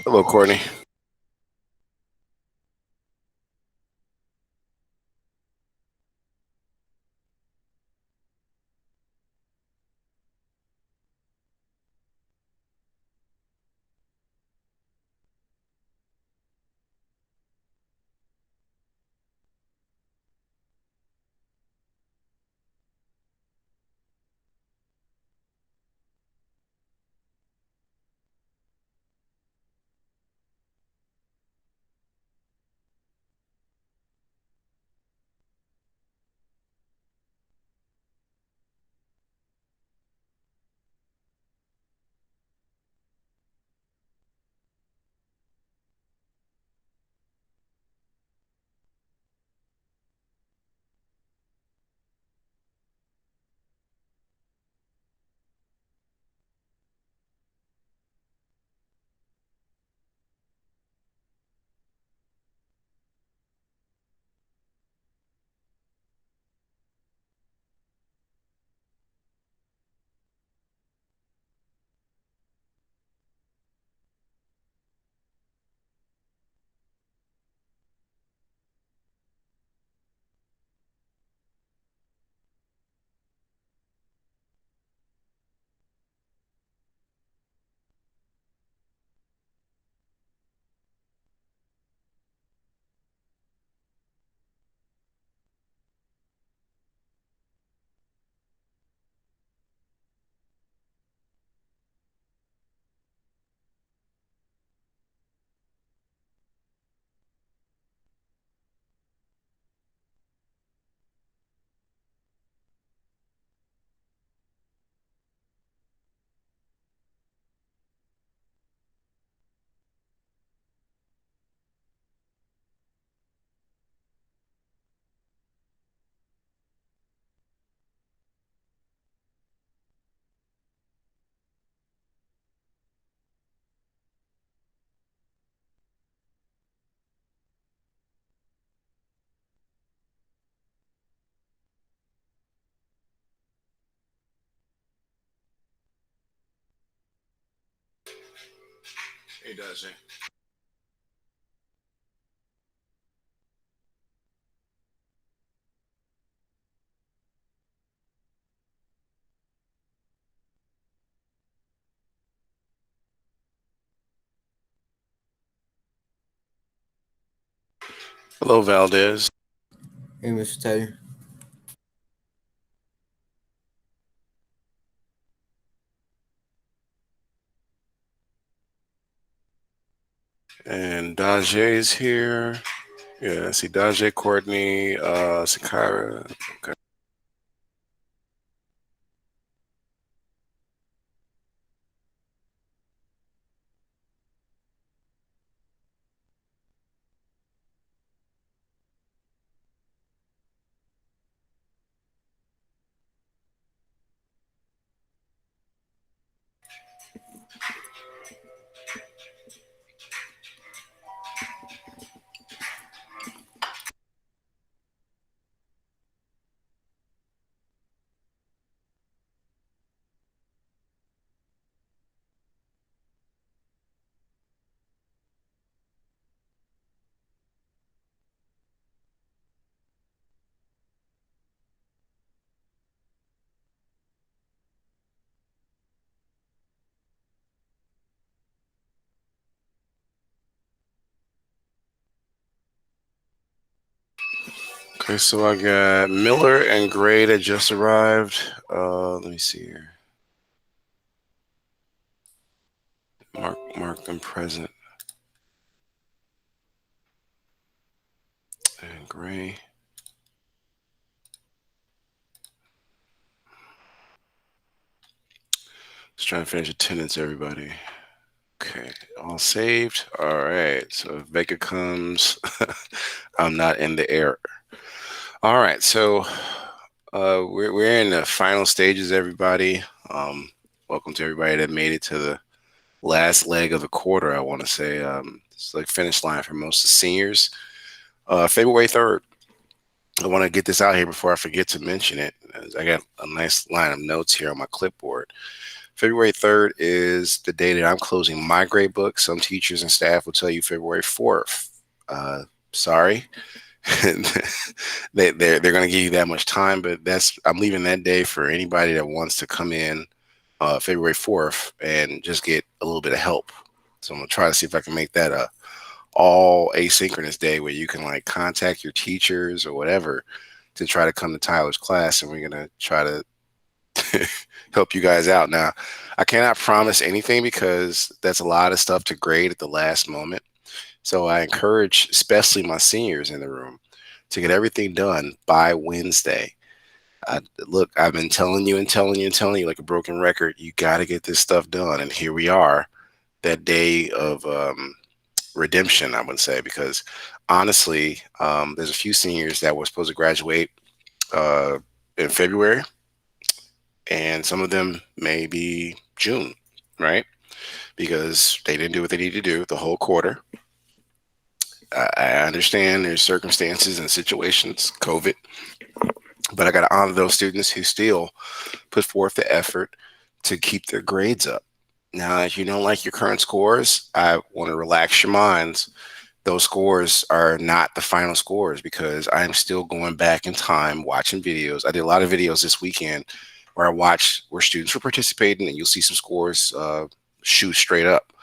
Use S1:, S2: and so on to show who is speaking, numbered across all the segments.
S1: Hello, Courtney. Hey, Dajay. Hello, Valdez.
S2: Hey, Mr. Taylor.
S1: And Dajay is here. Yeah, I see Dajay, Courtney, Sakara. Okay. Okay, so I got Miller and Gray that just arrived. Let me see here. Mark them present. And Gray. Just trying to finish attendance, everybody. Okay, all saved. All right, so if Vega comes, I'm not in the error. All right, so we're in the final stages, everybody. Welcome to everybody that made it to the last leg of the quarter. I want to say it's like finish line for most of the seniors. February 3rd. I want to get this out here before I forget to mention it. I got a nice line of notes here on my clipboard. February 3rd is the day that I'm closing my grade book. Some teachers and staff will tell you February 4th. Sorry. They're going to give you that much time, but I'm leaving that day for anybody that wants to come in February 4th and just get a little bit of help. So I'm going to try to see if I can make that a all asynchronous day where you can like contact your teachers or whatever to try to come to Tyler's class, and we're going to try to help you guys out. Now, I cannot promise anything because that's a lot of stuff to grade at the last moment. So I encourage, especially my seniors in the room, to get everything done by Wednesday. Look, I've been telling you and telling you and telling you like a broken record, you got to get this stuff done. And here we are, that day of redemption, I would say, because honestly, there's a few seniors that were supposed to graduate uh, in February, and some of them may be June, right? Because they didn't do what they needed to do the whole quarter. I understand there's circumstances and situations, COVID, but I got to honor those students who still put forth the effort to keep their grades up. Now, if you don't like your current scores, I want to relax your minds. Those scores are not the final scores because I'm still going back in time watching videos. I did a lot of videos this weekend where I watched where students were participating, and you'll see some scores shoot straight up.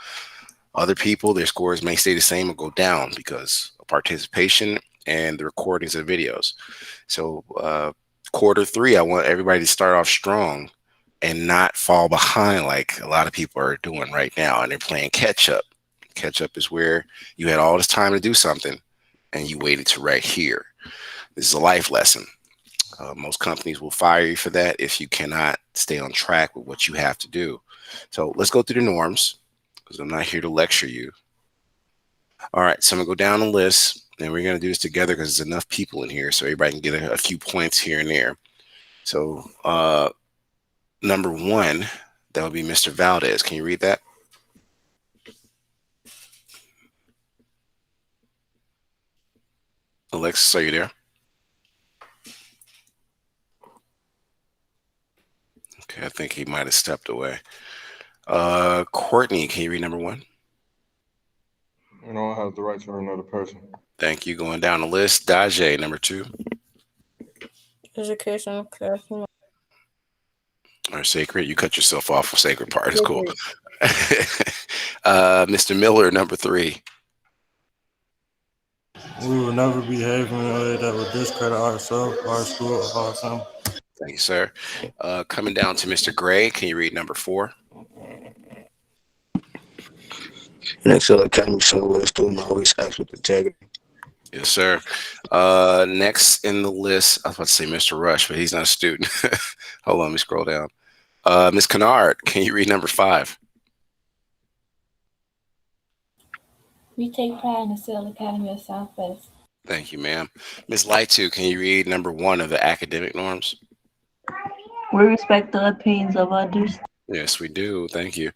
S1: Other people, their scores may stay the same or go down because of participation and the recordings of videos. So, quarter three, I want everybody to start off strong and not fall behind like a lot of people are doing right now, and they're playing catch up. Catch up is where you had all this time to do something and you waited to right here. This is a life lesson. Most companies will fire you for that if you cannot stay on track with what you have to do. So let's go through the norms because I'm not here to lecture you. All right, so I'm gonna go down the list and we're gonna do this together because there's enough people in here so everybody can get a few points here and there. So number one, that would be Mr. Valdez. Can you read that? Alexis, are you there? Okay, I think he might have stepped away. Courtney, can you read number one?
S3: You don't have the right to another person.
S1: Thank you. Going down the list. Daje, number two.
S4: Education, classroom.
S1: Or Sacred. You cut yourself off for Sacred part. It's cool. Mr. Miller, number three.
S5: We will never behave in a way that would discredit ourselves, our school, or our family.
S1: Thank you, sir. Coming down to Mr. Gray, can you read number four?
S2: An excel academy show where a student always acts with integrity.
S1: Yes, sir. Next in the list, I was about to say Mr. Rush, but he's not a student. Hold on, let me scroll down. Ms. Kennard, can you read number five?
S6: We take pride in the Cell Academy of Southwest.
S1: Thank you, ma'am. Ms. Lightu, can you read number one of the academic norms?
S7: We respect the opinions of others.
S1: Yes, we do. Thank you.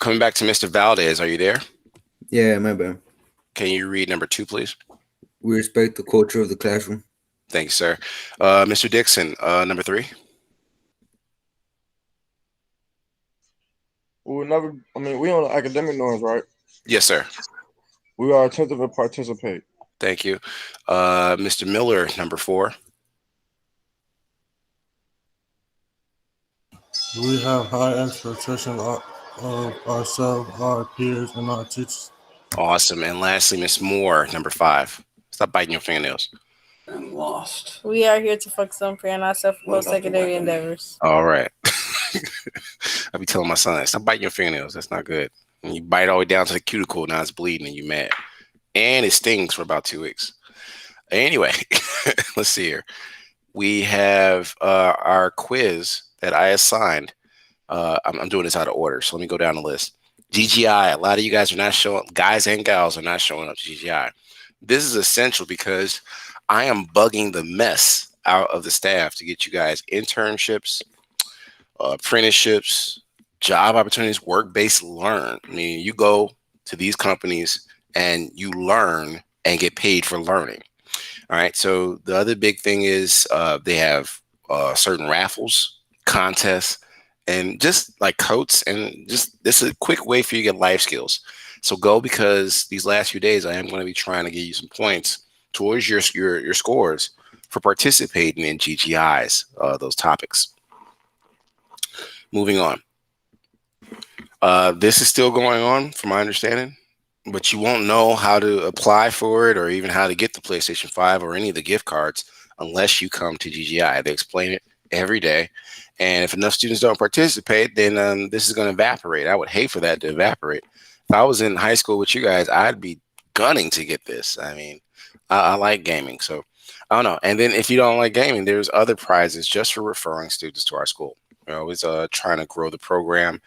S1: Coming back to Mr. Valdez, are you there?
S2: Yeah, my bad.
S1: Can you read number two, please?
S2: We respect the culture of the classroom.
S1: Thank you, sir. Mr. Dixon, number three.
S3: We will never. We on the academic norms, right?
S1: Yes, sir.
S3: We are attentive and participate.
S1: Thank you. Mr. Miller, number four.
S5: We have high expectations of ourselves, our peers, and our teachers.
S1: Awesome. And lastly, Miss Moore, number five. Stop biting your fingernails.
S2: I'm lost.
S4: We are here to focus on preparing ourselves for post-secondary endeavors.
S1: All right. I'll be telling my son, stop biting your fingernails. That's not good. When you bite all the way down to the cuticle, now it's bleeding and you're mad. And it stings for about 2 weeks. Anyway, let's see here. We have our quiz that I assigned. I'm doing this out of order, so let me go down the list. GGI, a lot of you guys are not showing, guys and gals are not showing up to GGI. This is essential because I am bugging the mess out of the staff to get you guys internships, apprenticeships, job opportunities, work-based learn. I mean, you go to these companies and you learn and get paid for learning. All right. So the other big thing is they have certain raffles, contests, and just like coats, and just this is a quick way for you to get life skills. So go, because these last few days I am going to be trying to give you some points towards your scores for participating in GGIs, those topics. Moving on. This is still going on, from my understanding, but you won't know how to apply for it or even how to get the PlayStation 5 or any of the gift cards unless you come to GGI. They explain it every day. And if enough students don't participate, then this is going to evaporate. I would hate for that to evaporate. If I was in high school with you guys, I'd be gunning to get this. I mean, I like gaming, so I don't know. And then if you don't like gaming, there's other prizes just for referring students to our school. We're always trying to grow the program,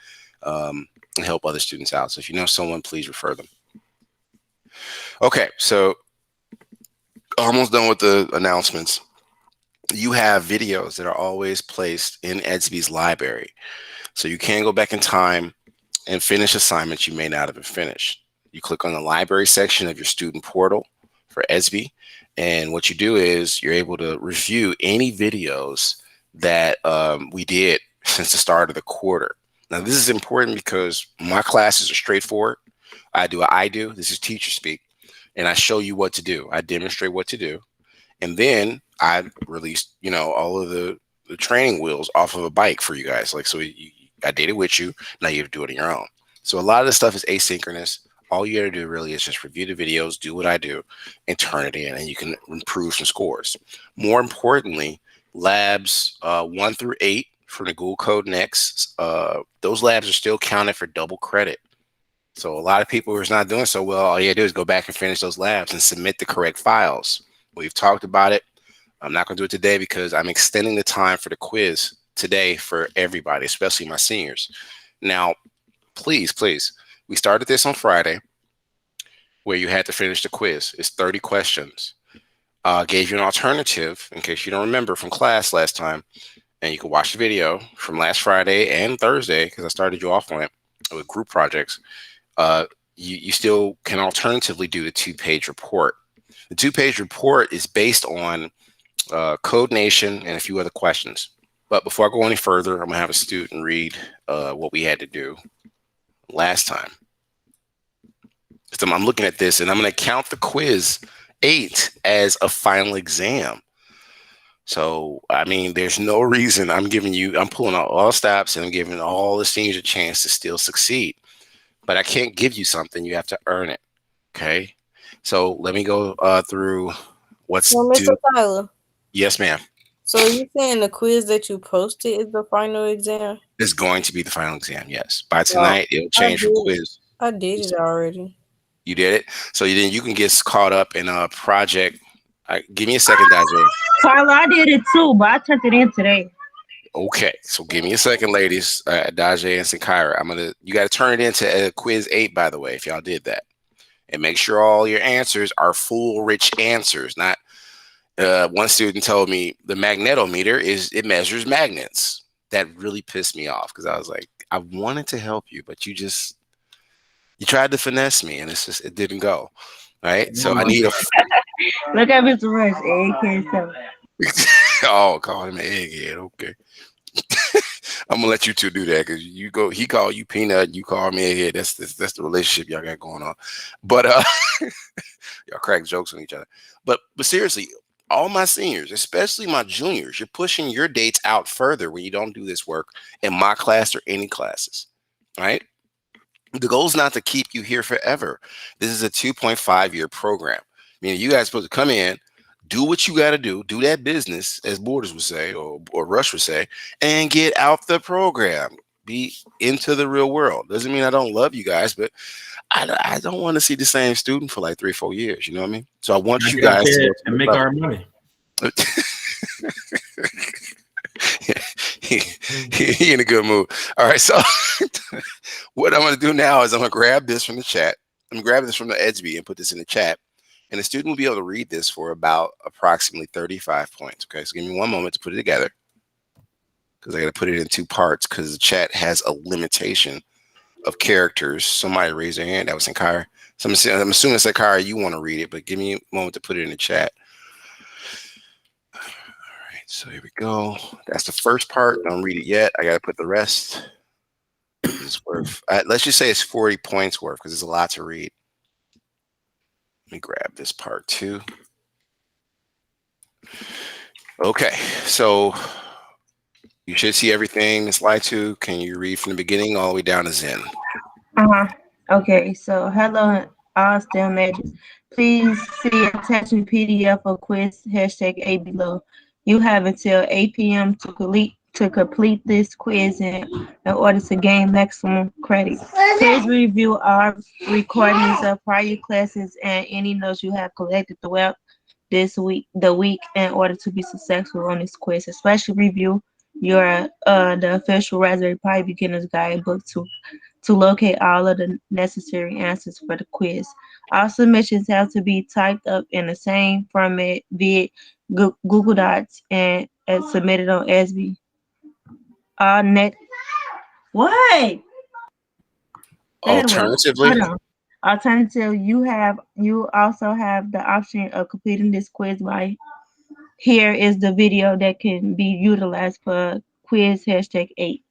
S1: and help other students out. So if you know someone, please refer them. Okay, so almost done with the announcements. You have videos that are always placed in EDSB's library. So you can go back in time and finish assignments you may not have finished. You click on the library section of your student portal for EDSB, and what you do is you're able to review any videos that we did since the start of the quarter. Now, this is important because my classes are straightforward. I do. This is teacher speak, and I show you what to do. I demonstrate what to do, and then I release, all of the training wheels off of a bike for you guys. Like, so I did it with you. Now you have to do it on your own. So a lot of this stuff is asynchronous. All you got to do really is just review the videos, do what I do, and turn it in, and you can improve some scores. More importantly, labs 1 through 8 from the Google Code Next, those labs are still counted for double credit. So a lot of people who's not doing so well, all you gotta do is go back and finish those labs and submit the correct files. We've talked about it. I'm not gonna do it today because I'm extending the time for the quiz today for everybody, especially my seniors. Now, please, we started this on Friday where you had to finish the quiz. It's 30 questions. Gave you an alternative in case you don't remember from class last time. And you can watch the video from last Friday and Thursday, because I started you off on it with group projects. You still can alternatively do the 2-page report. The 2-page report is based on Code Nation and a few other questions. But before I go any further, I'm going to have a student read what we had to do last time. So I'm looking at this, and I'm going to count the quiz 8 as a final exam. So, I mean, there's no reason I'm pulling out all stops, and I'm giving all the seniors a chance to still succeed. But I can't give you something. You have to earn it. Okay. So let me go through what's
S4: Well, Mr.
S1: due.
S4: Tyler,
S1: Yes, ma'am.
S4: so you saying the quiz that you posted is the final exam?
S1: It's going to be the final exam. Yes. By
S4: Well,
S1: tonight, it'll change from quiz.
S4: I did it already.
S1: You did it. So then you can get caught up in a project. Give me a second, Dajay.
S7: Carla, I did it too, but I turned it in today.
S1: Okay, so give me a second, ladies. Dajay and Sankira, you got to turn it into quiz 8, by the way, if y'all did that, and make sure all your answers are full, rich answers. Not one student told me the magnetometer it measures magnets. That really pissed me off because I was like, I wanted to help you, but you tried to finesse me, and it didn't go. All right, so I need a.
S7: Look at Mr. Rush, AK7.
S1: Oh, call him an egghead. Okay. I'm gonna let you two do that because he called you peanut, you call me egghead. That's the relationship y'all got going on. But y'all crack jokes on each other. But seriously, all my seniors, especially my juniors, you're pushing your dates out further when you don't do this work in my class or any classes. Right? The goal is not to keep you here forever. This is a 2.5-year program. Meaning you guys are supposed to come in, do what you got to do that business, as Borders would say, or Rush would say, and get out the program. Be into the real world. Doesn't mean I don't love you guys, but I don't want to see the same student for like 3 or 4 years. You know what I mean? So I want you guys to
S8: make our money.
S1: He in a good mood. All right, so what I'm going to do now is I'm going to grab this from the chat. I'm going to grab this from the EDSB and put this in the chat. And the student will be able to read this for about approximately 35 points. Okay, so give me one moment to put it together because I got to put it in 2 parts because the chat has a limitation of characters. Somebody raise their hand. That was Sankara. So I'm assuming Sankara, you want to read it, but give me a moment to put it in the chat. All right. So here we go. That's the first part. Don't read it yet. I got to put the rest. It's worth, let's just say it's 40 points worth because there's a lot to read. Let me grab this part too. Okay, so you should see everything in slide 2. Can you read from the beginning all the way down to Zen?
S7: Okay, so hello, all STEM majors. Please see attachment PDF of quiz #A below. You have until 8 p.m. to complete this quiz in order to gain maximum credit. Please review our recordings of prior classes and any notes you have collected throughout the week in order to be successful on this quiz. Especially review your the official Raspberry Pi Beginner's Guidebook to locate all of the necessary answers for the quiz. All submissions have to be typed up in the same format via Google Docs and submitted on SB. All net. What?
S1: Alternatively,
S7: Hold on. Alternative, you also have the option of completing this quiz by here is the video that can be utilized for quiz #8.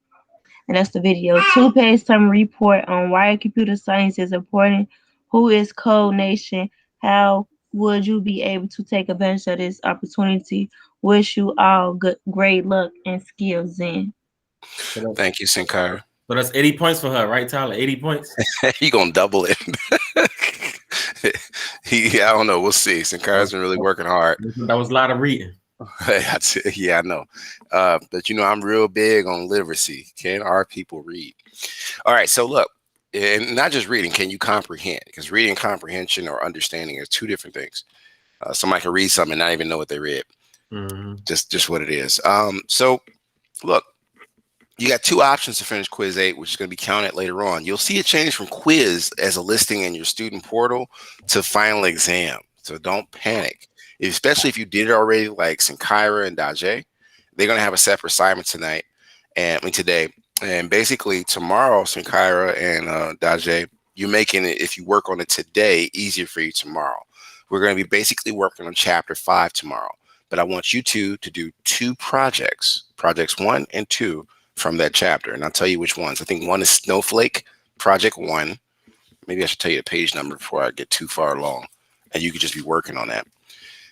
S7: And that's the video. 2-page summary report on why computer science is important. Who is Code Nation? How would you be able to take advantage of this opportunity? Wish you all good, great luck and skills in.
S1: thank you, Sinkara.
S8: So that's 80 points for her, right, Tyler? 80 points.
S1: He gonna double it. I don't know. We'll see. Sinkara's been really working hard.
S8: That was a lot of reading.
S1: Yeah, I know. But I'm real big on literacy. Can our people read? All right. So look, and not just reading. Can you comprehend? Because reading comprehension or understanding is two different things. Somebody can read something and not even know what they read. Just what it is. So look, you got two options to finish quiz 8, which is going to be counted later on. You'll see a change from quiz as a listing in your student portal to final exam. So don't panic, especially if you did it already, like Sinkyra and Daje. They're going to have a separate assignment tonight and today. And basically tomorrow, Sinkyra and Daje, you're making it, if you work on it today, easier for you tomorrow. We're going to be basically working on chapter 5 tomorrow. But I want you two to do 2 projects, projects 1 and 2, from that chapter. And I'll tell you which ones. I think one is Snowflake, project 1. Maybe I should tell you the page number before I get too far along. And you could just be working on that.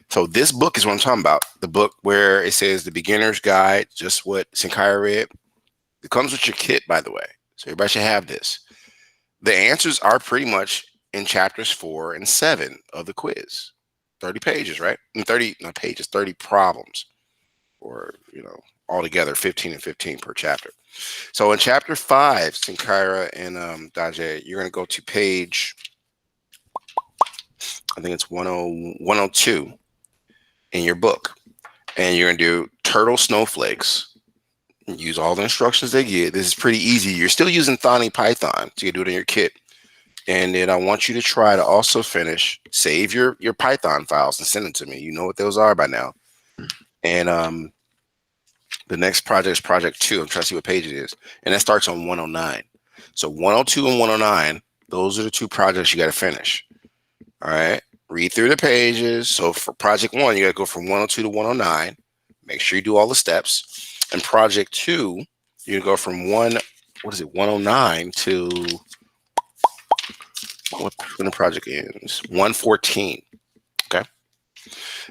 S1: So this book is what I'm talking about. The book where it says the beginner's guide, just what Sinkyra read. It comes with your kit, by the way. So everybody should have this. The answers are pretty much in chapters 4 and 7 of the quiz. 30 pages, right? And 30, not pages, 30 problems. Or, altogether 15 and 15 per chapter. So in chapter 5, Sinkyra and Daje, you're going to go to page, I think it's 102 in your book. And you're going to do turtle snowflakes. Use all the instructions they give. This is pretty easy. You're still using Thani Python, so you can do it in your kit. And then I want you to try to also save your Python files and send them to me. You know what those are by now. And the next project is project 2. I'm trying to see what page it is. And that starts on 109. So 102 and 109, those are the 2 projects you got to finish. All right. Read through the pages. So for project 1, you got to go from 102 to 109. Make sure you do all the steps. And project 2, you go from 109 to when the project ends? 114. Okay.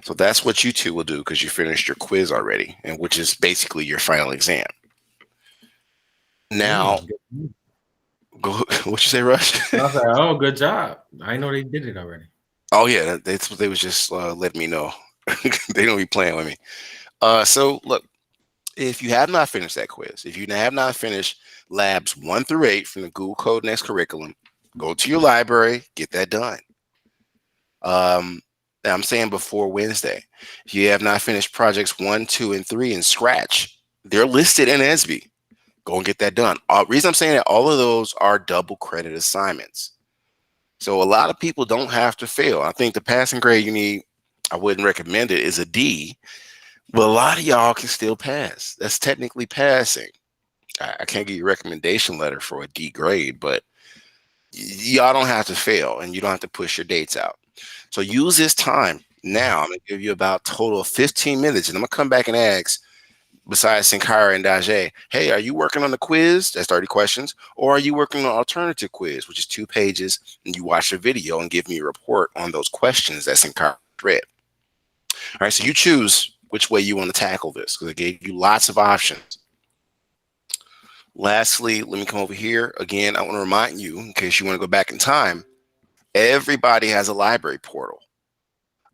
S1: So that's what you 2 will do because you finished your quiz already, and which is basically your final exam. Now, what you say, Rush?
S8: I was like, oh, good job. I know they did it already.
S1: Oh yeah, that's what they was just letting me know. They don't be playing with me. So look, if you have not finished that quiz, if you have not finished labs 1 through 8 from the Google Code Next curriculum, go to your library, get that done. I'm saying before Wednesday. If you have not finished projects 1, 2, and 3 in Scratch, they're listed in SB. Go and get that done. Reason I'm saying that all of those are double credit assignments. So a lot of people don't have to fail. I think the passing grade you need, I wouldn't recommend it, is a D. But a lot of y'all can still pass. That's technically passing. I can't give you a recommendation letter for a D grade, but y'all don't have to fail and you don't have to push your dates out. So use this time Now I'm gonna give you about a total of 15 minutes, and I'm gonna come back and ask, besides Sankara and Daje, hey, are you working on the quiz? That's 30 questions, or are you working on an alternative quiz, which is 2 pages, and you watch a video and give me a report on those questions that Sankara read. All right, so you choose which way you want to tackle this, because I gave you lots of options. Lastly, let me come over here. Again, I want to remind you, in case you want to go back in time, everybody has a library portal.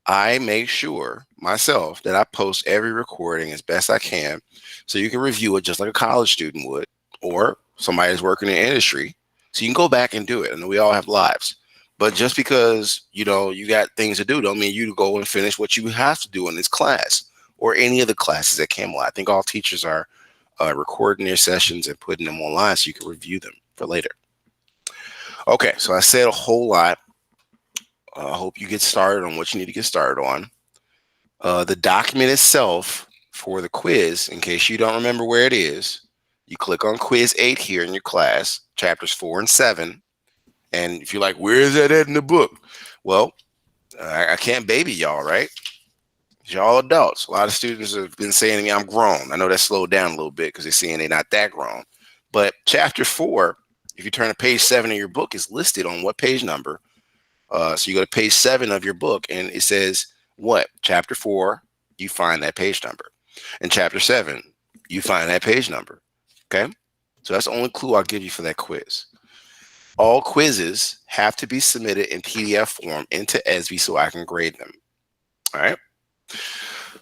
S1: I make sure myself that I post every recording as best I can so you can review it just like a college student would, or somebody who's working in the industry. So you can go back and do it. And we all have lives. But just because, you got things to do don't mean you to go and finish what you have to do in this class or any of the classes at Camelot. I think all teachers are recording their sessions and putting them online so you can review them for later. Okay, so I said a whole lot. I hope you get started on what you need to get started on. The document itself for the quiz, in case you don't remember where it is, you click on quiz 8 here in your class, chapters 4 and 7. And if you're like, where is that at in the book? Well, I can't baby y'all, right? Y'all adults. A lot of students have been saying to me, I'm grown. I know that slowed down a little bit because they're saying they're not that grown. But chapter 4, if you turn to page 7 of your book, is listed on what page number. So you go to page 7 of your book, and it says what? Chapter 4, you find that page number. And chapter 7, you find that page number. Okay? So that's the only clue I'll give you for that quiz. All quizzes have to be submitted in PDF form into ESB so I can grade them. All right?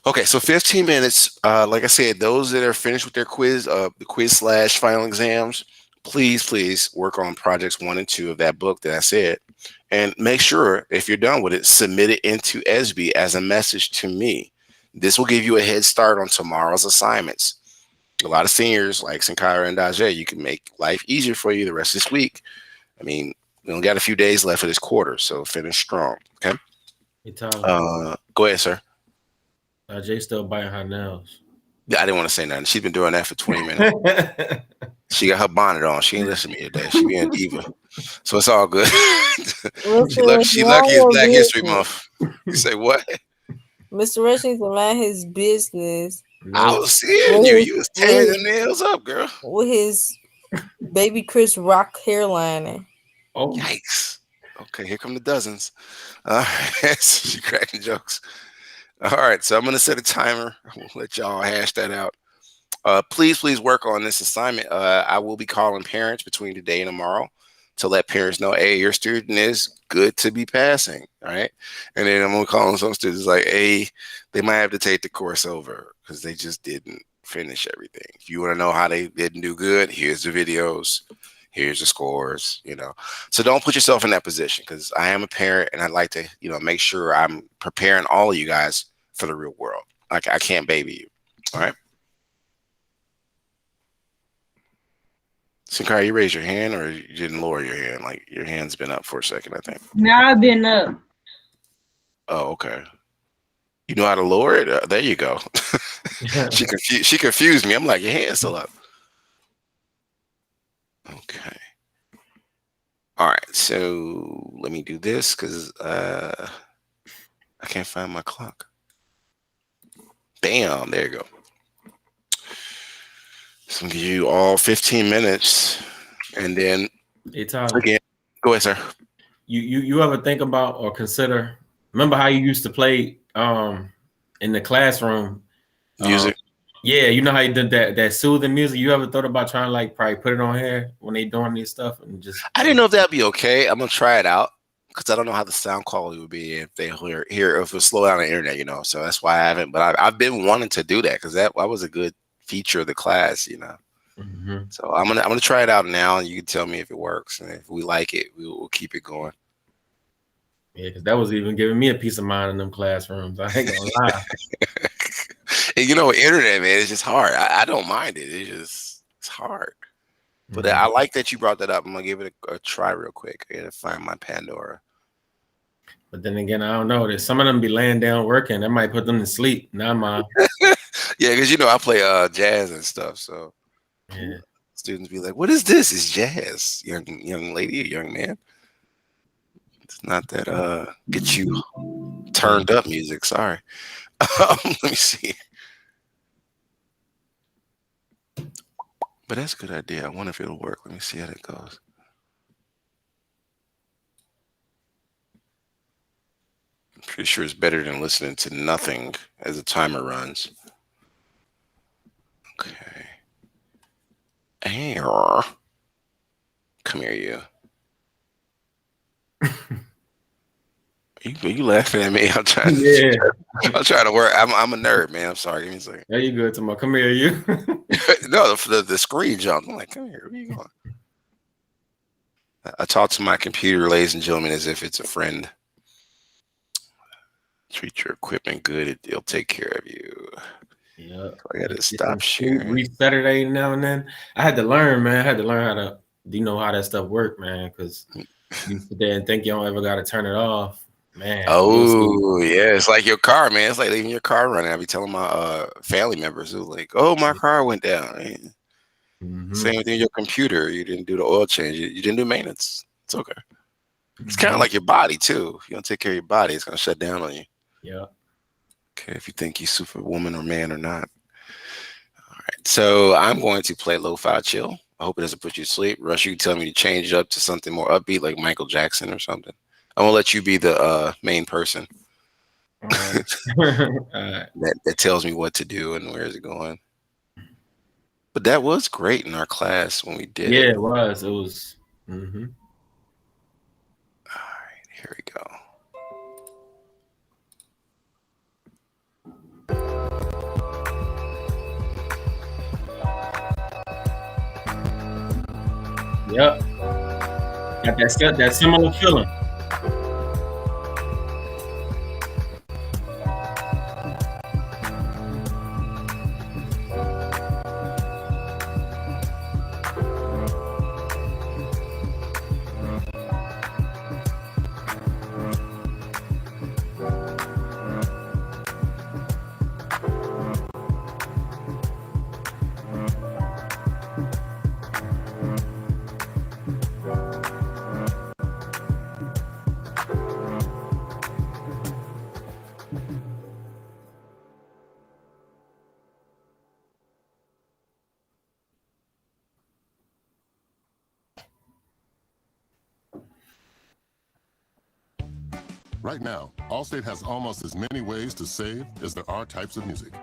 S1: Okay, so 15 minutes. Like I said, those that are finished with their quiz, the quiz/final exams, please work on projects 1 and 2 of that book that I said. And make sure, if you're done with it, submit it into ESB as a message to me. This will give you a head start on tomorrow's assignments. A lot of seniors like Sankara and Daje, you can make life easier for you the rest of this week. I mean, we only got a few days left of this quarter, so finish strong. Okay.
S8: Hey, Tyler.
S1: Go ahead, sir.
S8: Jay still biting her nails.
S1: Yeah, I didn't want to say nothing. She's been doing that for 20 minutes. She got her bonnet on. She ain't listening to me today. She being a diva. So it's all good. She lucky it's Black History Month. You say what?
S4: Mr. Rush needs to mind his business.
S1: I was seeing you. You was tearing your nails up, girl.
S4: With his baby Chris Rock hairline.
S8: Oh,
S1: yikes. Okay, here come the dozens. All right. She cracking jokes. All right, so I'm going to set a timer. We'll let y'all hash that out. Please work on this assignment. I will be calling parents between today and tomorrow to let parents know, hey, your student is good to be passing, all right? And then I'm going to call some students like, hey, they might have to take the course over because they just didn't finish everything. If you want to know how they didn't do good, here's the videos. Here's the scores, So don't put yourself in that position because I am a parent and I'd like to, make sure I'm preparing all of you guys for the real world. I can't baby you. All right. Sankara, you raised your hand or you didn't lower your hand? Like your hand's been up for a second, I think.
S7: Now I've been up.
S1: Oh, okay. You know how to lower it? There you go. She confused me. I'm like, your hand's still up. Okay. All right, so let me do this because I can't find my clock. Bam, there you go. So I'm gonna give you all 15 minutes, and then again, go ahead, sir.
S8: You ever think about or consider? Remember how you used to play in the classroom
S1: music?
S8: Yeah, you know how you did that soothing music. You ever thought about trying to probably put it on here when they doing this stuff and just?
S1: I didn't know if that'd be okay. I'm gonna try it out because I don't know how the sound quality would be if they hear if it slow down the internet, So that's why I haven't. But I've been wanting to do that because that was a good feature of the class,
S8: Mm-hmm.
S1: So I'm gonna try it out now, and you can tell me if it works, and if we like it, we'll keep it going.
S8: Yeah, because that was even giving me a peace of mind in them classrooms. I ain't gonna lie.
S1: And internet, man, it's just hard. I don't mind it. It's hard. But I like that you brought that up. I'm gonna give it a try real quick. I gotta find my Pandora.
S8: But then again, I don't know. There's some of them be laying down working. That might put them to sleep. Nah, mom.
S1: Yeah, because I play jazz and stuff. So
S8: yeah.
S1: Students be like, "What is this? It's jazz, young lady, young man." It's not that get you turned up music. Sorry. Let me see. But that's a good idea. I wonder if it'll work. Let me see how that goes. I'm pretty sure it's better than listening to nothing as the timer runs. Okay. Hey, come here, you. You laughing at me? I'm trying.
S8: Yeah.
S1: I'm trying to work. I'm a nerd, man. I'm sorry. Give me a second.
S8: There you good, Tomo. Come here, you.
S1: No, the screen jumped. I'm like, come here. Where you going? I talk to my computer, ladies and gentlemen, as if it's a friend. Treat your equipment good. It'll take care of you.
S8: Yeah.
S1: So I gotta stop sharing.
S8: Reach Saturday now and then. I had to learn, man. I had to learn how to, how that stuff work, man. Because you sit there and think you don't ever got to turn it off, man.
S1: Oh yeah, it's like your car, man. It's like leaving your car running. I be telling my family members who like, oh, my car went down. Same with your computer. You didn't do the oil change. You didn't do maintenance. It's okay. It's kind of like your body too. If you don't take care of your body, it's gonna shut down on you.
S8: Yeah.
S1: Okay, if you think you're superwoman or man or not. All right. So I'm going to play Lo-Fi Chill. I hope it doesn't put you to sleep. Rush, you tell me to change it up to something more upbeat, like Michael Jackson or something. I'm gonna let you be the main person.
S8: All right.
S1: that tells me what to do and where is it going. But that was great in our class when we did it.
S8: Yeah, it was. It was.
S1: All right, here we go.
S8: Yep. Got that similar feeling.
S9: Right now, Allstate has almost as many ways to save as there are types of music.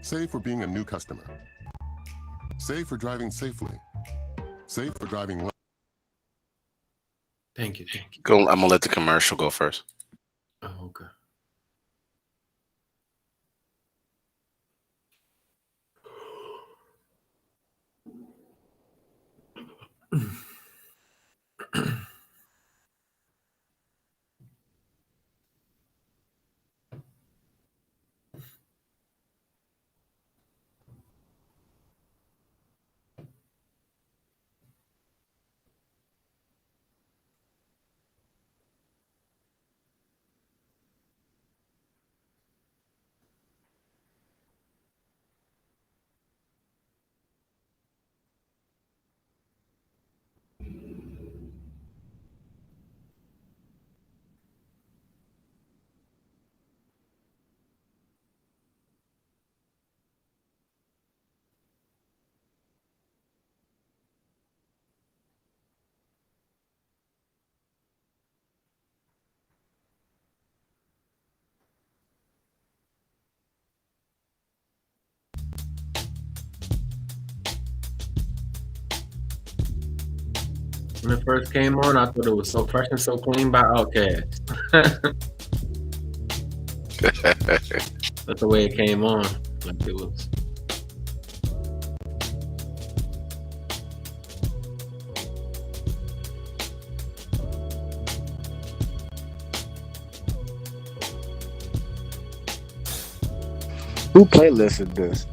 S9: Save for being a new customer. Save for driving safely. Save for driving well.
S8: Thank you.
S1: Go. I'm gonna let the commercial go first.
S8: Oh, okay. When it first came on, I thought it was So Fresh and So Clean by Outkast. That's the way it came on. Like it was.
S2: Who playlisted this?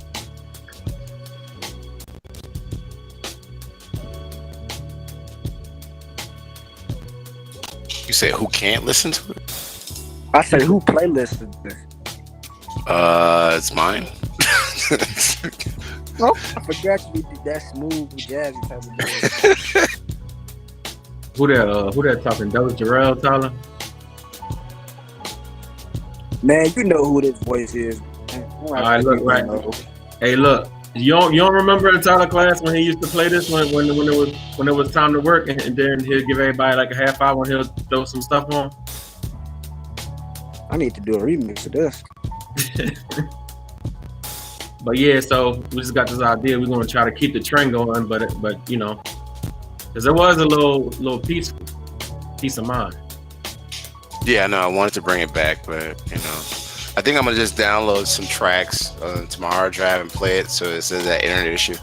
S1: You say who can't listen to it?
S2: I said who playlisted this?
S1: It's mine.
S2: Oh, I forgot you did that smooth jazzy type of music.
S8: Who that talking? That was Jarrell, Tyler?
S2: Man, you know who this voice is. Man.
S8: All right, look, right. Hey, look. You don't remember in Tyler class when he used to play this when it was time to work, and then he'll give everybody like a half hour and he'll throw some stuff on.
S2: I need to do a remix of this.
S8: But yeah, so we just got this idea. We're gonna try to keep the trend going, but you know, because it was a little peace of mind.
S1: Yeah, no, I wanted to bring it back, but you know, I think I'm gonna just download some tracks to my hard drive and play it. So it says that internet issue.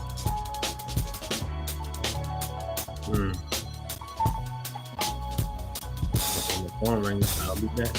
S8: The phone rings. I'll be back.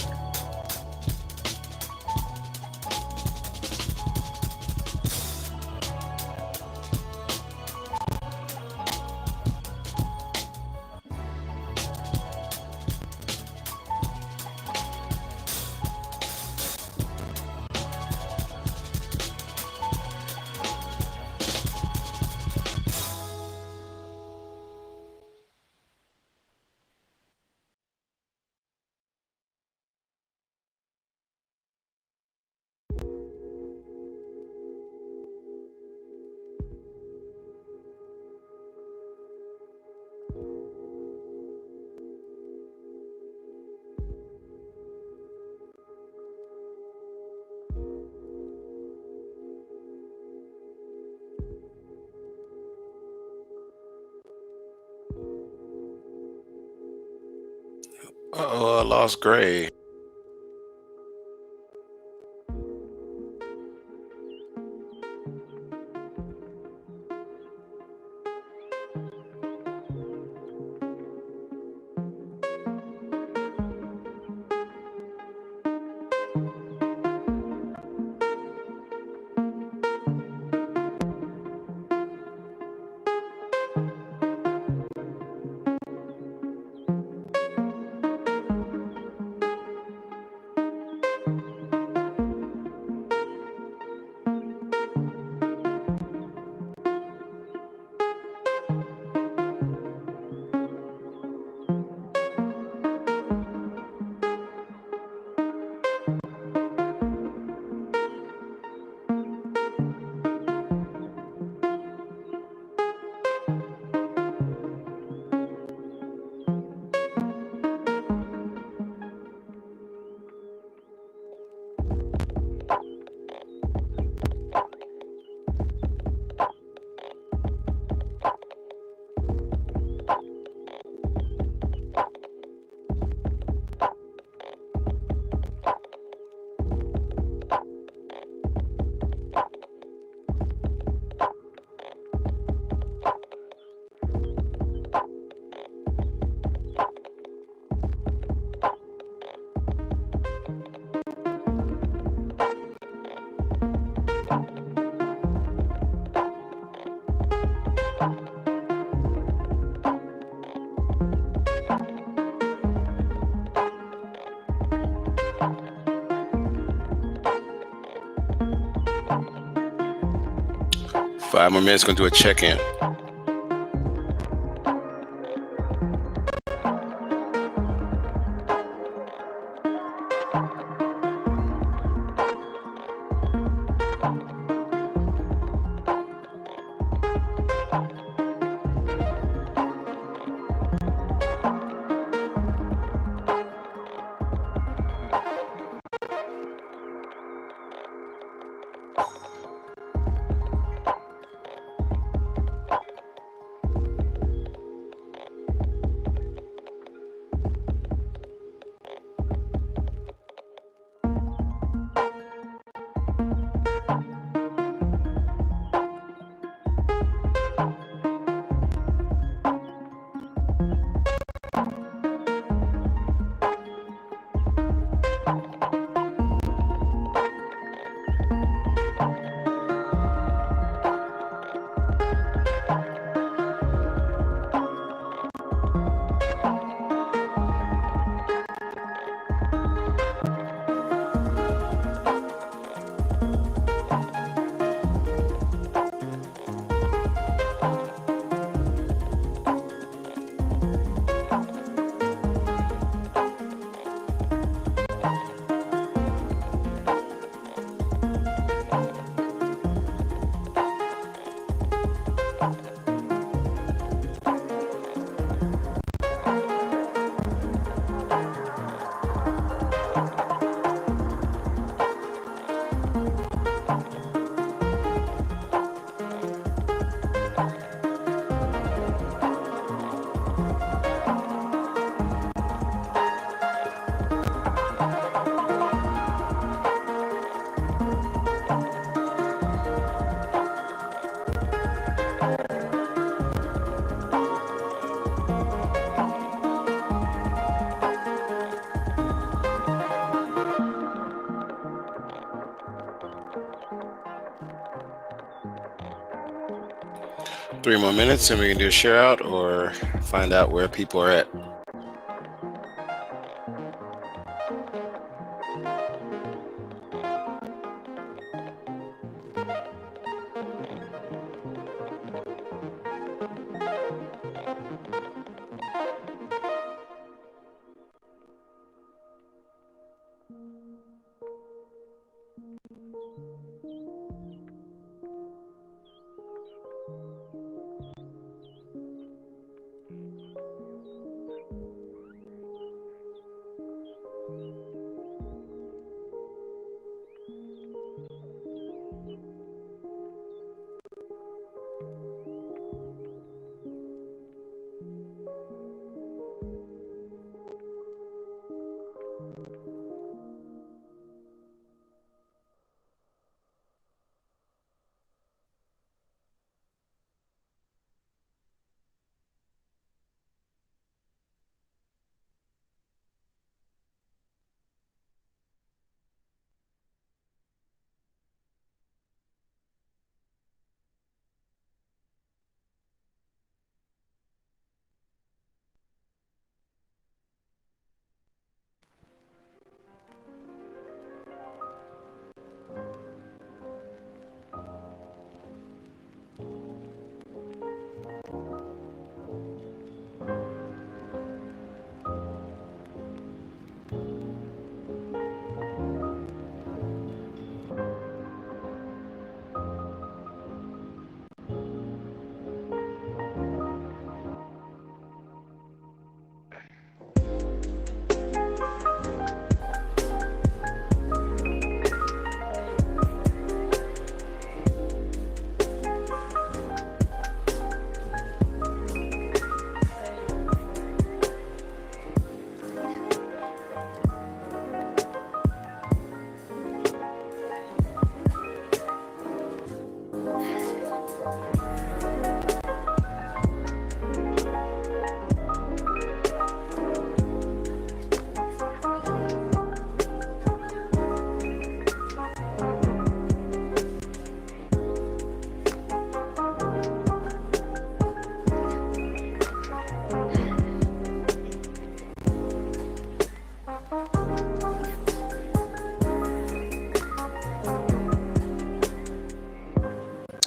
S1: Oh, I lost Gray. Five more minutes, gonna do a check-in. 3 more minutes and we can do a share out or find out where people are at.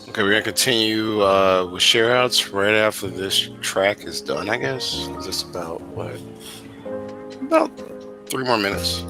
S1: Okay, we're gonna continue with share outs right after this track is done, I guess. Is this about what? About 3 more minutes.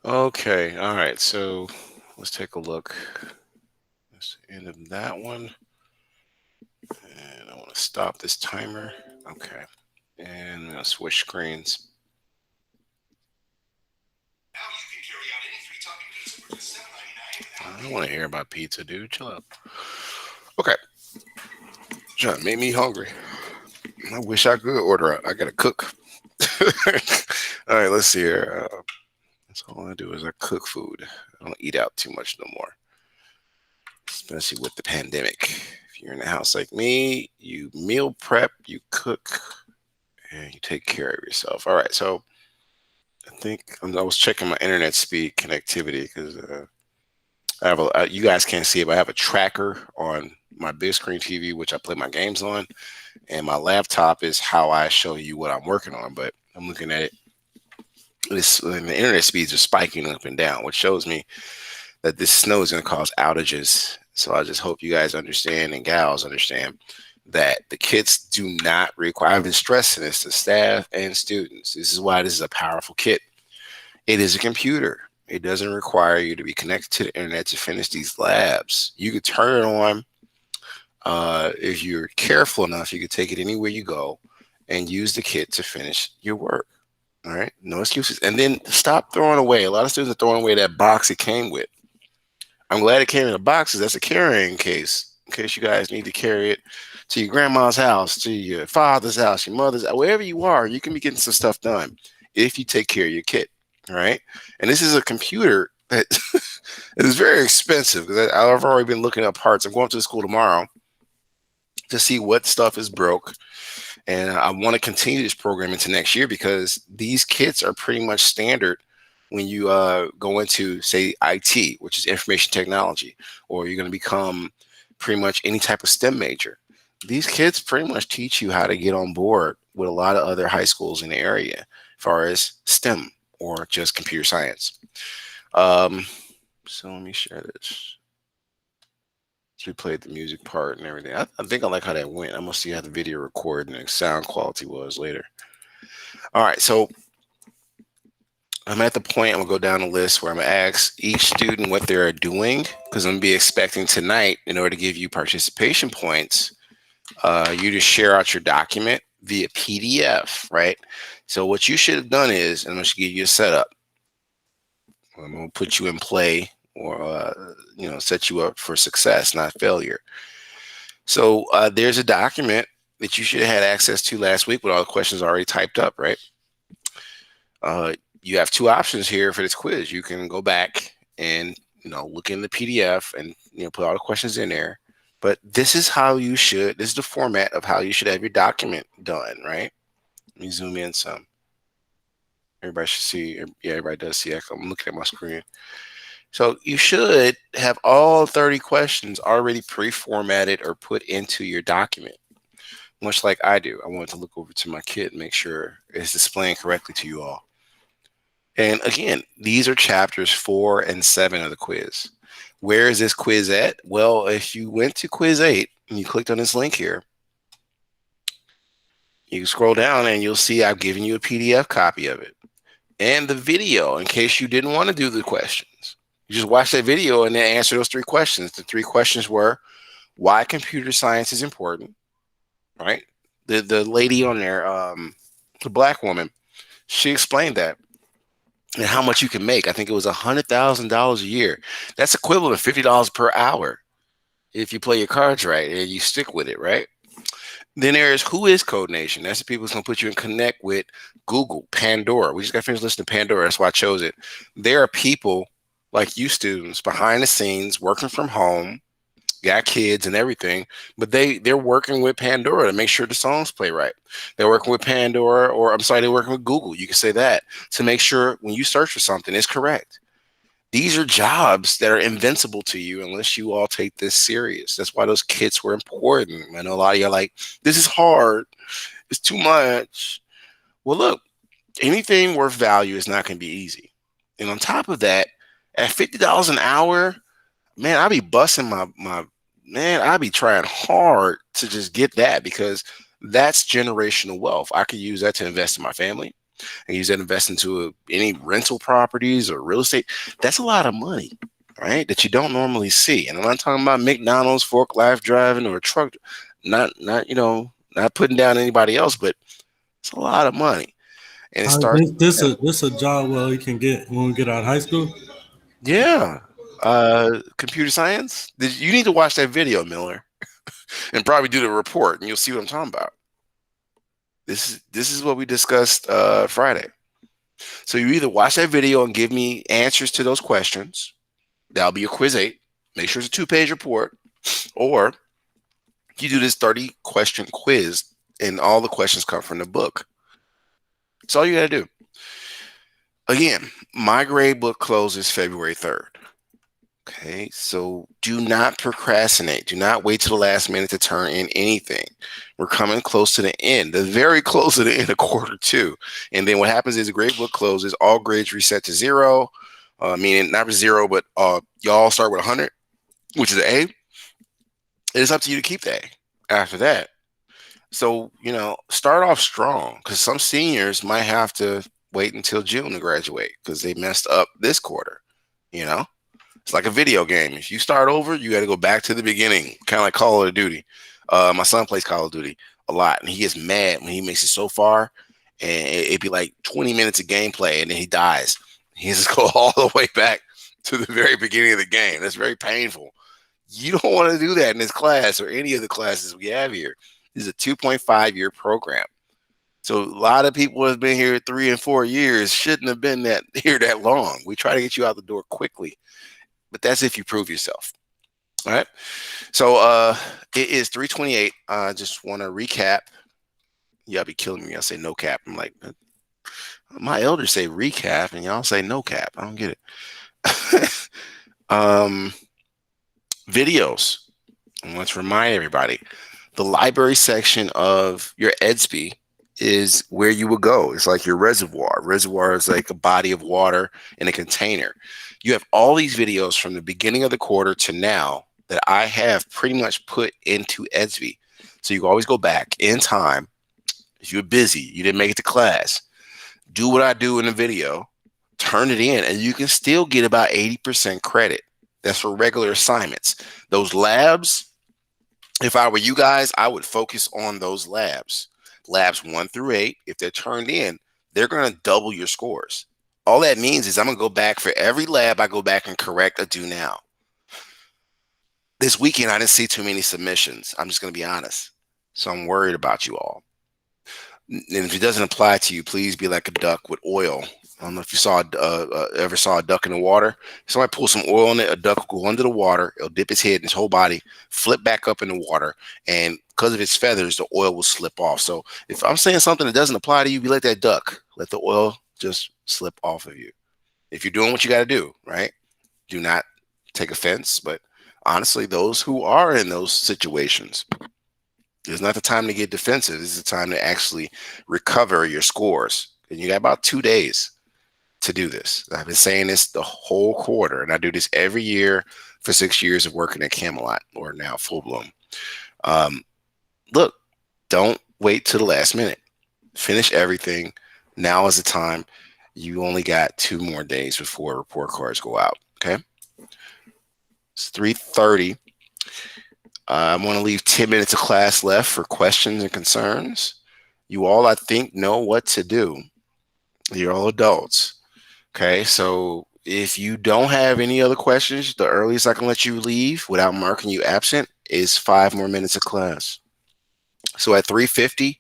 S1: Okay, all right, so let's take a look. That's the end of that one. And I want to stop this timer. Okay, and I'm gonna switch screens. I don't want to hear about pizza, dude. Chill out. Okay, trying to make me hungry. I wish I could order out. I gotta cook. All right, let's see here. That's all I do is I cook food. I don't eat out too much no more, especially with the pandemic. If you're in a house like me, you meal prep, you cook, and you take care of yourself. All right, so I think I was checking my internet speed connectivity because I have you guys can't see it, but I have a tracker on my big screen TV, which I play my games on, and my laptop is how I show you what I'm working on. But I'm looking at it. This and the internet speeds are spiking up and down, which shows me that this snow is going to cause outages. So I just hope you guys understand and gals understand that the kits do not require. I've been stressing this to staff and students. This is why this is a powerful kit. It is a computer. It doesn't require you to be connected to the internet to finish these labs. You could turn it on. If you're careful enough, you could take it anywhere you go and use the kit to finish your work. All right, no excuses. And then stop throwing away. A lot of students are throwing away that box it came with. I'm glad it came in a box because that's a carrying case in case you guys need to carry it to your grandma's house, to your father's house, your mother's, wherever you are. You can be getting some stuff done if you take care of your kit. All right, and this is a computer that it is very expensive because I've already been looking up parts. I'm going to the school tomorrow to see what stuff is broke. And I want to continue this program into next year because these kits are pretty much standard when you go into, say, IT, which is information technology, or you're going to become pretty much any type of STEM major. These kits pretty much teach you how to get on board with a lot of other high schools in the area as far as STEM or just computer science. So let me share this. We played the music part and everything. I think I like how that went. I'm gonna see how the video recording and sound quality was later. All right, so I'm at the point I'm gonna go down the list where I'm gonna ask each student what they're doing because I'm gonna be expecting tonight, in order to give you participation points, you to share out your document via PDF, right? So what you should have done is, and I'm gonna give you a setup. I'm gonna put you in play or set you up for success, not failure. So there's a document that you should have had access to last week with all the questions already typed up, right? You have two options here for this quiz. You can go back and look in the PDF and put all the questions in there. But this is how you should. This is the format of how you should have your document done, right? Let me zoom in some. Everybody should see. Yeah, everybody does see. I'm looking at my screen. So you should have all 30 questions already pre-formatted or put into your document, much like I do. I wanted to look over to my kit and make sure it's displaying correctly to you all. And again, these are chapters 4 and 7 of the quiz. Where is this quiz at? Well, if you went to quiz 8 and you clicked on this link here, you can scroll down and you'll see I've given you a PDF copy of it and the video in case you didn't want to do the questions. You just watch that video and then answer those 3 questions. The 3 questions were why computer science is important, right? The lady on there, the black woman, she explained that and how much you can make. I think it was $100,000 a year. That's equivalent to $50 per hour if you play your cards right and you stick with it, right? Then there's who is Code Nation. That's the people who's going to put you in connect with Google, Pandora. We just got finished listening to Pandora. That's why I chose it. There are people like you students behind the scenes working from home, got kids and everything, but they're working with Pandora to make sure the songs play right. They're working with Pandora, or I'm sorry, they're working with Google. You can say that to make sure when you search for something, it's correct. These are jobs that are invincible to you unless you all take this serious. That's why those kits were important. I know a lot of you are like, this is hard. It's too much. Well, look, anything worth value is not going to be easy. And on top of that, at $50 an hour, man, I'll be busting I'll be trying hard to just get that because that's generational wealth. I could use that to invest in my family. I can use that to invest into any rental properties or real estate. That's a lot of money, right? That you don't normally see. And I'm not talking about McDonald's, fork life driving, or a truck. Not putting down anybody else, but it's a lot of money. And it starts.
S5: This a job where we can get when we get out of high school.
S1: Yeah. Computer science. You need to watch that video, Miller, and probably do the report, and you'll see what I'm talking about. This is what we discussed Friday. So you either watch that video and give me answers to those questions. That'll be your quiz 8. Make sure it's a 2-page report, or you do this 30-question quiz, and all the questions come from the book. That's all you got to do. Again, my grade book closes February 3rd. Okay, so do not procrastinate. Do not wait till the last minute to turn in anything. We're coming close to the end, the very close to the end of quarter two. And then what happens is the grade book closes, all grades reset to zero, meaning not zero, but y'all start with 100, which is an A. It is up to you to keep the A after that. So, start off strong because some seniors might have to wait until June to graduate because they messed up this quarter, you know? It's like a video game. If you start over, you got to go back to the beginning, kind of like Call of Duty. My son plays Call of Duty a lot, and he gets mad when he makes it so far, and it'd be like 20 minutes of gameplay, and then he dies. He has to go all the way back to the very beginning of the game. That's very painful. You don't want to do that in this class or any of the classes we have here. This is a 2.5-year program. So a lot of people who have been here 3 and 4 years shouldn't have been here that long. We try to get you out the door quickly. But that's if you prove yourself. All right. So it is 3:28. I just want to recap. Y'all be killing me. I say no cap. I'm like, my elders say recap and y'all say no cap. I don't get it. Videos. I want to remind everybody, the library section of your EDSB is where you would go. It's like your reservoir. Reservoir is like a body of water in a container. You have all these videos from the beginning of the quarter to now that I have pretty much put into EDSB. So you can always go back in time. If you're busy, you didn't make it to class, do what I do in the video, turn it in, and you can still get about 80% credit. That's for regular assignments. Those labs, if I were you guys, I would focus on those labs. Labs 1 through 8, if they're turned in, they're going to double your scores. All that means is I'm going to go back for every lab. I go back and correct a do now. This weekend, I didn't see too many submissions. I'm just going to be honest. So I'm worried about you all. And if it doesn't apply to you, please be like a duck with oil. I don't know if you ever saw a duck in the water. Somebody pull some oil in it, a duck will go under the water. It'll dip its head and its whole body, flip back up in the water. And because of its feathers, the oil will slip off. So if I'm saying something that doesn't apply to you, be like that duck. Let the oil just slip off of you. If you're doing what you got to do, right? Do not take offense. But honestly, those who are in those situations, it's not the time to get defensive. This is the time to actually recover your scores. And you got about 2 days to do this. I've been saying this the whole quarter, and I do this every year for 6 years of working at Camelot, or now Full Bloom. Look, don't wait till the last minute. Finish everything. Now is the time. You only got 2 more days before report cards go out. Okay. It's 3:30. I want to leave 10 minutes of class left for questions and concerns. You all, I think, know what to do. You're all adults. Okay. So if you don't have any other questions, the earliest I can let you leave without marking you absent is 5 more minutes of class. So at 3:50,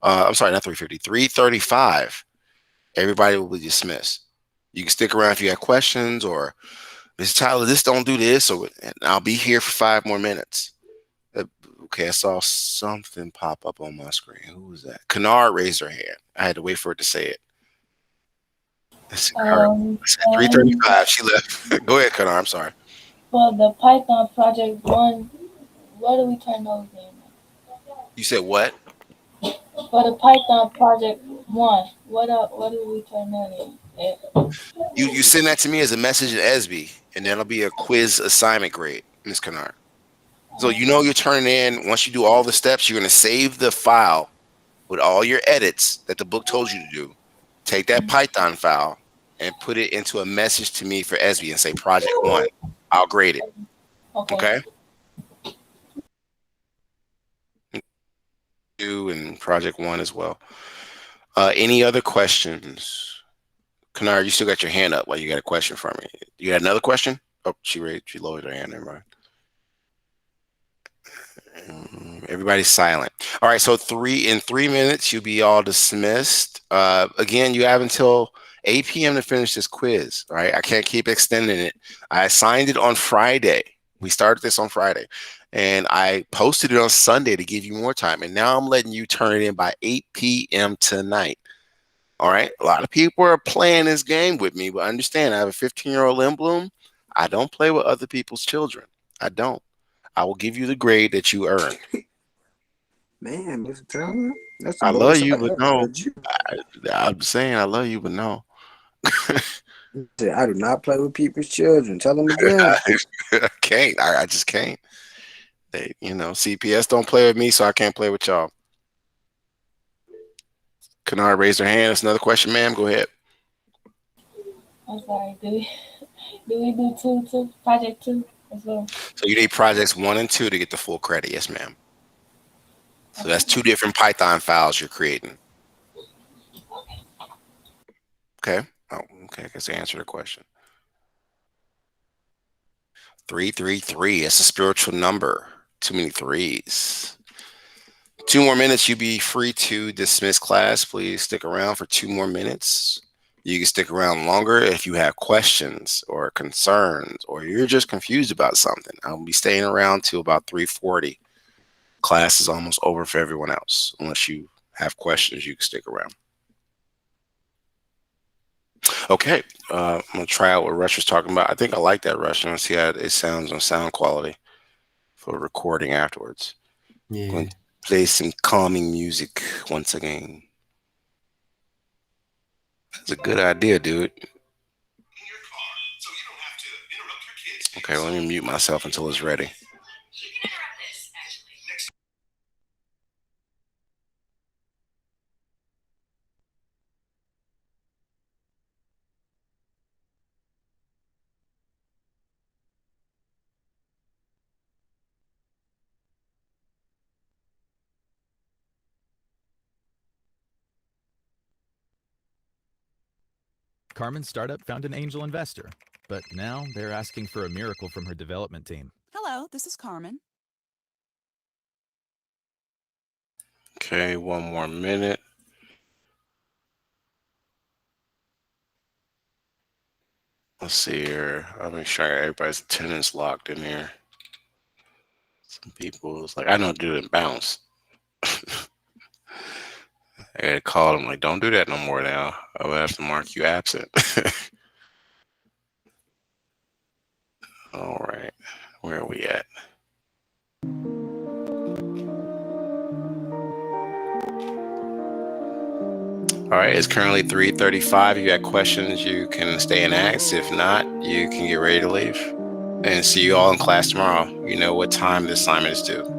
S1: I'm sorry, not 3:50, 3:35, everybody will be dismissed. You can stick around if you have questions, or Mr. Tyler, this don't do this, or I'll be here for 5 more minutes. Okay, I saw something pop up on my screen. Who was that? Kennard raised her hand. I had to wait for it to say it. Let's see, her. 3:35. She left. Go ahead, Kennard. I'm sorry.
S6: For the Python project 1, what do we turn those in?
S1: You said what?
S6: For the Python project 1, what do we turn that in?
S1: You send that to me as a message at ESB, and that'll be a quiz assignment grade, Ms. Kennard. So you're turning in, once you do all the steps, you're going to save the file with all your edits that the book told you to do. Take that Python file and put it into a message to me for ESB and say project 1. I'll grade it. Okay? And project 1 as well. Any other questions? Kennard, you still got your hand up. Like you got a question for me. You got another question? Oh, she lowered her hand. Never mind. Everybody's silent. All right, so in 3 minutes, you'll be all dismissed. Again, you have until 8 p.m. to finish this quiz. All right, I can't keep extending it. I assigned it on Friday. We started this on Friday, and I posted it on Sunday to give you more time. And now I'm letting you turn it in by 8 p.m. tonight. All right, a lot of people are playing this game with me, but understand I have a 15-year-old in Bloom. I don't play with other people's children. I don't. I will give you the grade that you earn.
S2: Man, Mr. Turner, that's the
S1: I love
S2: lowest I
S1: you, but
S2: ever
S1: no.
S2: heard you.
S1: I'm saying I love you, but no.
S2: I do not play with people's children. Tell them again.
S1: I can't. I just can't. They, CPS don't play with me, so I can't play with y'all. Kennard raised her hand. That's another question, ma'am. Go ahead.
S6: I'm sorry. Do we do two project 2 as well?
S1: So you need projects 1 and 2 to get the full credit. Yes, ma'am. So that's
S6: Okay.
S1: 2 different Python files you're creating. Okay. Oh, okay. I guess I answered the question. 333. It's a spiritual number. Too many threes. 2 more minutes. You'll be free to dismiss class. Please stick around for 2 more minutes. You can stick around longer if you have questions or concerns or you're just confused about something. I'll be staying around till about 3:40. Class is almost over for everyone else. Unless you have questions, you can stick around. Okay, I'm gonna try out what Rush was talking about. I think I like that, Rush. And see how it sounds on sound quality for recording afterwards.
S5: Yeah.
S1: Going to play some calming music once again. That's a good idea, dude. Okay, let me mute myself until it's ready.
S10: Carmen's startup found an angel investor, but now they're asking for a miracle from her development team.
S11: Hello, this is Carmen.
S1: Okay, 1 more minute. Let's see here. I'll make sure everybody's attendance locked in here. Some people, it's like, I don't do it and bounce. I gotta call them like, don't do that no more now. I will have to mark you absent. All right, where are we at? All right, it's currently 3:35. If you got questions, you can stay and ask. If not, you can get ready to leave. And see you all in class tomorrow. You know what time the assignment is due.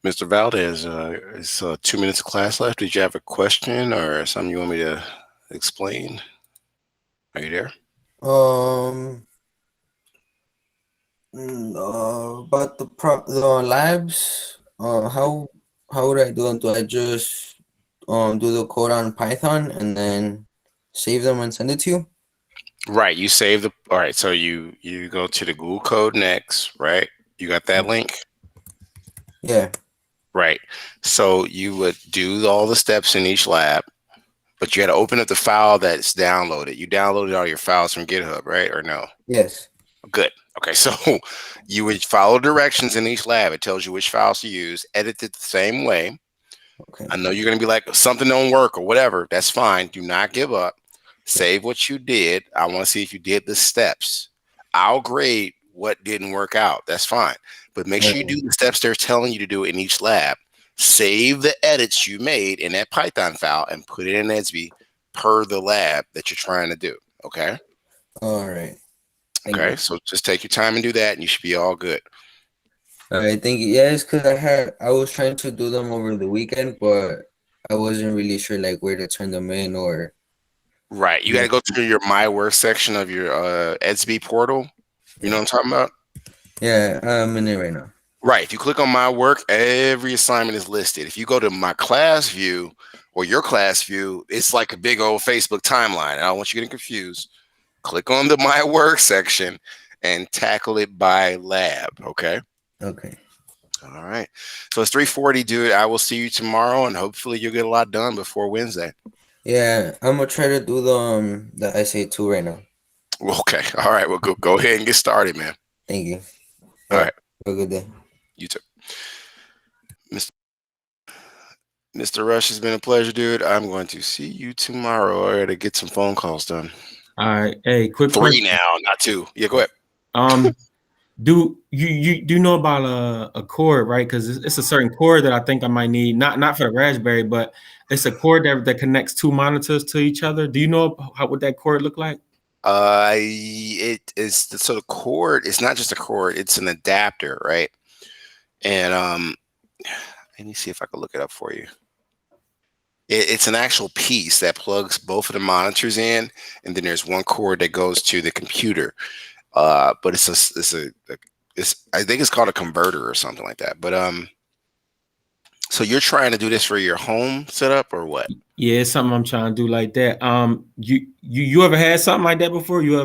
S1: Mr. Valdez, it's 2 minutes of class left. Did you have a question or something you want me to explain? Are you there?
S2: About the labs. How would I do them? Do I just do the code on Python and then save them and send it to you?
S1: Right. You save the. All right. So you go to the Google Code next, right? You got that link?
S2: Yeah.
S1: Right. So you would do all the steps in each lab, but you had to open up the file that's downloaded. You downloaded all your files from GitHub, right? Or no?
S2: Yes.
S1: Good. Okay. So you would follow directions in each lab. It tells you which files to use, edit it the same way.
S2: Okay.
S1: I know you're going to be like, something don't work or whatever. That's fine. Do not give up. Save what you did. I want to see if you did the steps. I'll grade what didn't work out. That's fine. But make sure you do the steps they're telling you to do in each lab. Save the edits you made in that Python file and put it in EDSB per the lab that you're trying to do. Okay?
S2: All right.
S1: Okay. So just take your time and do that, and you should be all good.
S2: All right. Thank you. Yeah, it's because I was trying to do them over the weekend, but I wasn't really sure like where to turn them in or.
S1: Right. You got to go to your My Work section of your EDSB portal. You know what I'm talking about?
S2: Yeah, I'm in it right now.
S1: Right. If you click on My Work, every assignment is listed. If you go to My Class View or Your Class View, it's like a big old Facebook timeline. I don't want you getting confused. Click on the My Work section and tackle it by lab. Okay.
S2: Okay.
S1: All right. So it's 3:40, dude. I will see you tomorrow, and hopefully you'll get a lot done before Wednesday.
S2: Yeah, I'm gonna try to do the SA2 right now.
S1: Okay. All right. Well, go ahead and get started, man.
S2: Thank you.
S1: All right.
S2: Have a good day.
S1: You too. Mr. Rush, has been a pleasure, dude. I'm going to see you tomorrow. I gotta get some phone calls done.
S8: All right. Hey, quick
S1: 3
S8: question.
S1: now, not 2. Yeah, go ahead.
S8: Do you know about a cord, right? Because it's a certain cord that I think I might need, not for the Raspberry, but it's a cord that connects 2 monitors to each other. Do you know what that cord look like?
S1: It is, so the cord, it's not just a cord, it's an adapter, right? And let me see if I can look it up for you. It's an actual piece that plugs both of the monitors in, and then there's one cord that goes to the computer. But it's I think it's called a converter or something like that. But so you're trying to do this for your home setup or what?
S8: Yeah, it's something I'm trying to do like that. You ever had something like that before? You ever